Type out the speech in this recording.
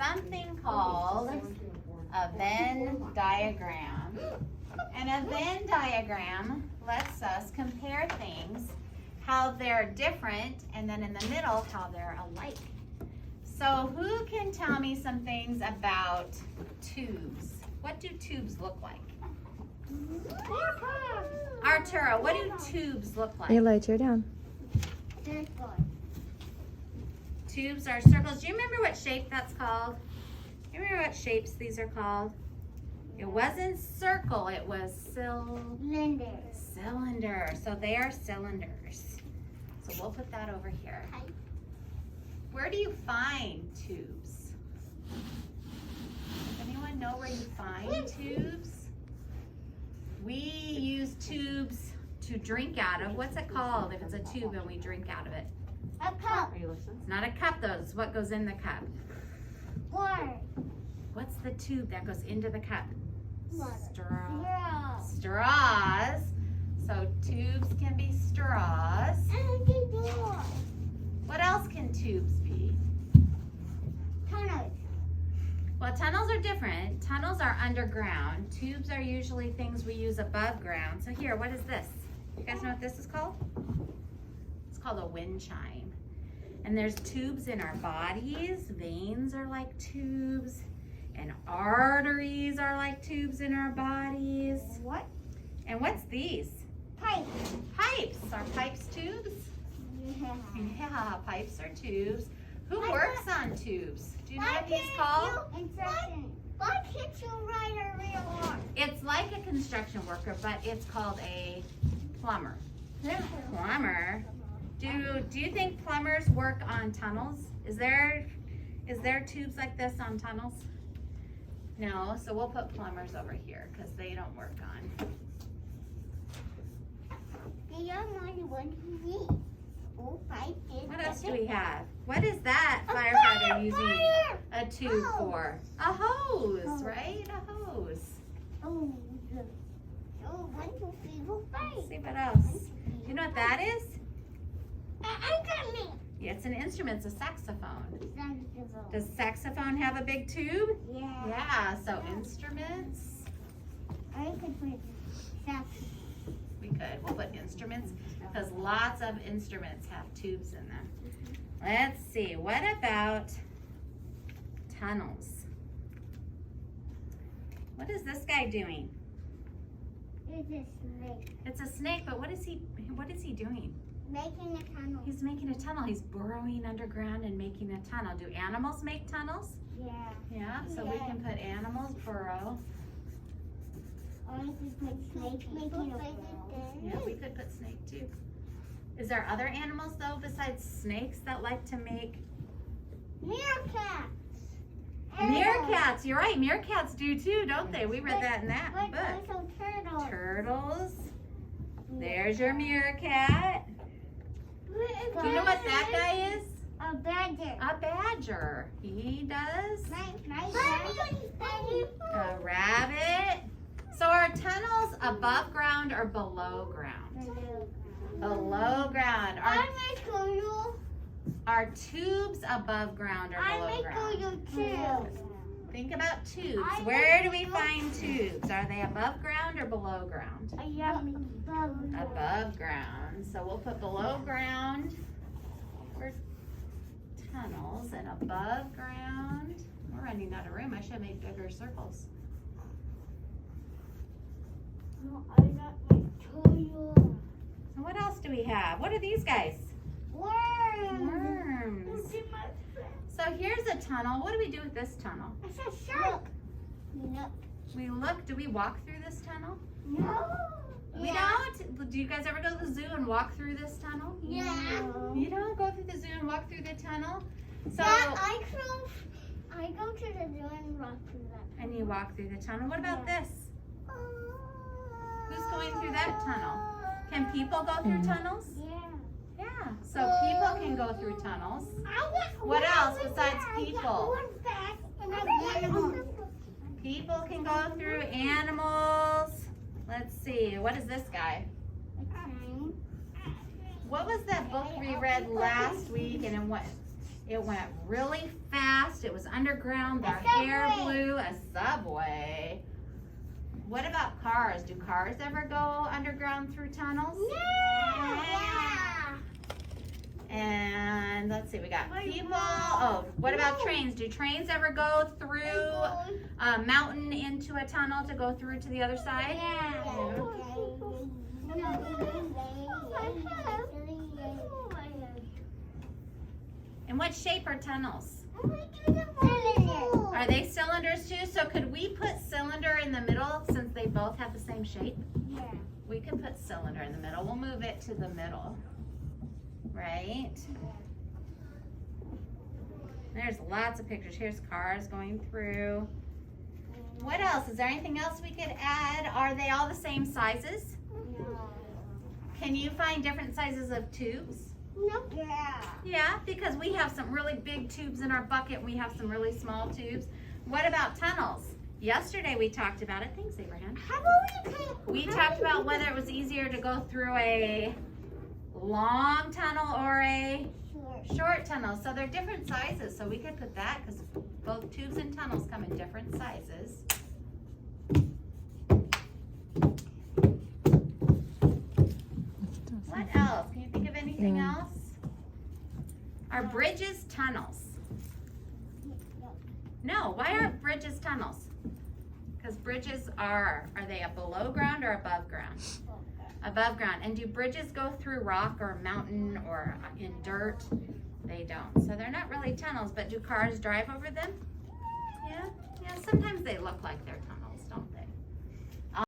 something called a Venn diagram. And a Venn diagram lets us compare things, how they're different, and then in the middle, how they're alike. So who can tell me some things about tubes? What do tubes look like? Arturo, what do tubes look like? Ayla, tear down. Tubes are circles. Do you remember what shape that's called? You remember what shapes these are called? It wasn't circle, it was cylinder. So they are cylinders. So we'll put that over here. Where do you find tubes? Does anyone know where you find tubes? We use tubes to drink out of. What's it called if it's a tube and we drink out of it? A cup. Are you listening? It's not a cup though, it's what goes in the cup. Water. What's the tube that goes into the cup? Straw. Straws. So tubes can be straws. What else can tubes be? Tunnels. Well, tunnels are different. Tunnels are underground. Tubes are usually things we use above ground. So here, what is this? You guys know what this is called? It's called a wind chime. And there's tubes in our bodies. Veins are like tubes. And arteries are like tubes in our bodies. What? And what's these? Pipe. Pipes. Are pipes tubes? Yeah. Yeah, pipes are tubes. Who works on tubes? Do you know what he's called? Why can't you ride a real horse? It's like a construction worker, but it's called a plumber. Plumber? Do you think plumbers work on tunnels? Is there tubes like this on tunnels? No, so we'll put plumbers over here because they don't work on. What else do we have? What is that firefighter using a tube for? A hose, right? A hose. Oh, 1, 2, 3, 4, 5. Let's see what else. Do you know what that is? I'm coming. Yeah, it's an instrument. It's a saxophone. Does saxophone have a big tube? Yeah. Yeah, so instruments. I could put saxophone. We could. We'll put instruments because lots of instruments have tubes in them. Let's see. What about tunnels? What is this guy doing? It's a snake. It's a snake, but what is he doing? Making a tunnel. He's making a tunnel. He's burrowing underground and making a tunnel. Do animals make tunnels? Yeah. Yeah, so we can put animals burrow. Or you could put snake making a burrow. Yeah, we could put snake too. Is there other animals though besides snakes that like to make? Meerkats. Meerkats, you're right. Meerkats do too, don't they? We read that in that But book. also turtles. Turtles. There's your meerkat. Do you know what that guy is? A badger. A badger. He does. Nice. A rabbit. So are tunnels above ground or below ground? Below ground. Are tubes above ground or below ground? Think about tubes. Where do we find tubes? Are they above ground or below ground? Above ground. So we'll put below ground for tunnels and above ground. We're running out of room. I should have made bigger circles. So what else do we have? What are these guys? Worms. So here's a tunnel. What do we do with this tunnel? It's a shark. No. We look. Do we walk through this tunnel? No. We don't? Do you guys ever go to the zoo and walk through this tunnel? Yeah. You don't go through the zoo and walk through the tunnel? So Yeah, I go to the zoo and walk through that. and you walk through the tunnel. What about this? Who's going through that tunnel? Can people go through tunnels? Yeah. Yeah. So people can go through tunnels. What else besides people? People can go through animals. Let's see. What is this guy? What was that book we read last week and in what It went really fast. It was underground. Their A hair subway. blew. A subway. What about cars? Do cars ever go underground through tunnels? Yeah. And let's see, we got people. Oh, what about trains? Do trains ever go through a mountain into a tunnel to go through to the other side? And what shape are tunnels? Are they cylinders too? So could we put cylinder in the middle since they both have the same shape? Yeah. We could put cylinder in the middle. We'll move it to the middle. Right? There's lots of pictures. Here's cars going through. What else? Is there anything else we could add? Are they all the same sizes? No. Can you find different sizes of tubes? No. Yeah. Yeah, because we have some really big tubes in our bucket. We have some really small tubes. What about tunnels? Yesterday we talked about it. Thanks, Abraham. How about We talked about whether it was easier to go through a long tunnel or a short tunnel. So they're different sizes. So we could put that because both tubes and tunnels come in different sizes. What else? Can you think of anything else? Are bridges tunnels? No, why aren't bridges tunnels? Because bridges are they below ground or above ground? Above ground. And do bridges go through rock or mountain or in dirt? They don't. So they're not really tunnels, but do cars drive over them? Yeah? Yeah, sometimes they look like they're tunnels, don't they?